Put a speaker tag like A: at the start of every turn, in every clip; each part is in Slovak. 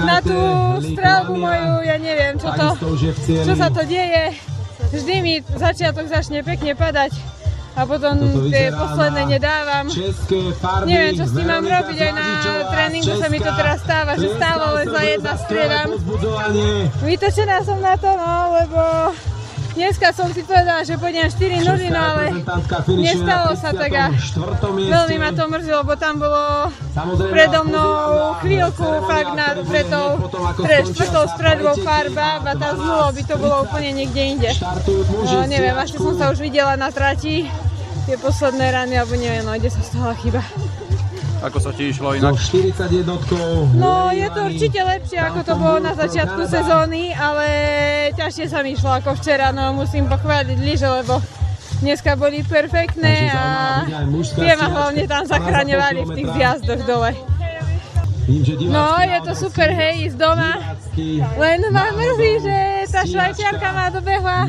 A: na tú strelbu moju, ja neviem, čo sa to deje. Vždy mi začiatok začne pekne padať a potom tie posledné nedávam. Neviem, čo s tým mám robiť, aj na tréningu sa mi to teraz stáva, že stále len za jedna strieľam. Vytočená som na to, no, lebo dneska som si povedala, že pôjdem 4 nuly, no ale nestalo sa tak a veľmi ma to mrzilo, lebo tam bolo predo mnou chvíľku fakt pred tou štvrtou streľbou farba a tam z nulou by to bolo úplne niekde inde. No neviem, asi som sa už videla na trati, tie posledné rany, alebo neviem, no, kde sa stala chyba.
B: Ako sa ti išlo inak?
A: No, je to určite lepšie, ako to bolo na začiatku sezóny, ale ťažšie sa mi išlo ako včera, no musím pochváliť lyže, lebo dneska boli perfektné a tie ma hlavne tam zachraňovali v tých zjazdoch dole. No, je to super, hej, ísť doma, len ma mrzí, že tá Švajčiarka ma dobehla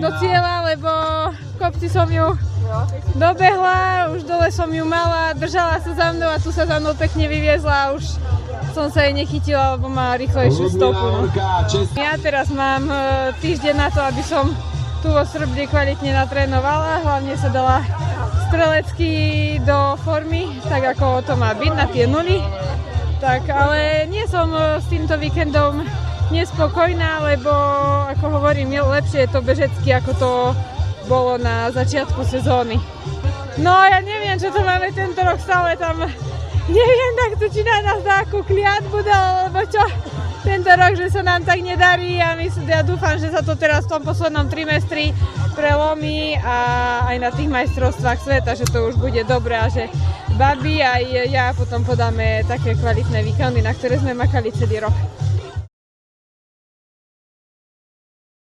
A: do cieľa, lebo v kopci som ju dobehla, už dole som ju mala, držala sa za mnou a tu sa za mnou pekne vyviezla a už som sa jej nechytila, lebo má rýchlejšiu stopu. No. Ja teraz mám týždeň na to, aby som tu vo Srbde kvalitne natrénovala, hlavne sa dala strelecky do formy, tak ako to má byť na tie nuly. Tak, ale nie som s týmto víkendom nespokojná, lebo ako hovorím, lepšie je to bežecky, ako to bolo na začiatku sezóny. No ja neviem, čo to máme tento rok, stále tam neviem takto, či na nás takú kliatbu dal, alebo čo tento rok, že sa nám tak nedarí a ja dúfam, že sa to teraz v tom poslednom trimestri prelomí a aj na tých majstrovstvách sveta, že to už bude dobré a že babi aj ja potom podáme také kvalitné výkony, na ktoré sme makali celý rok.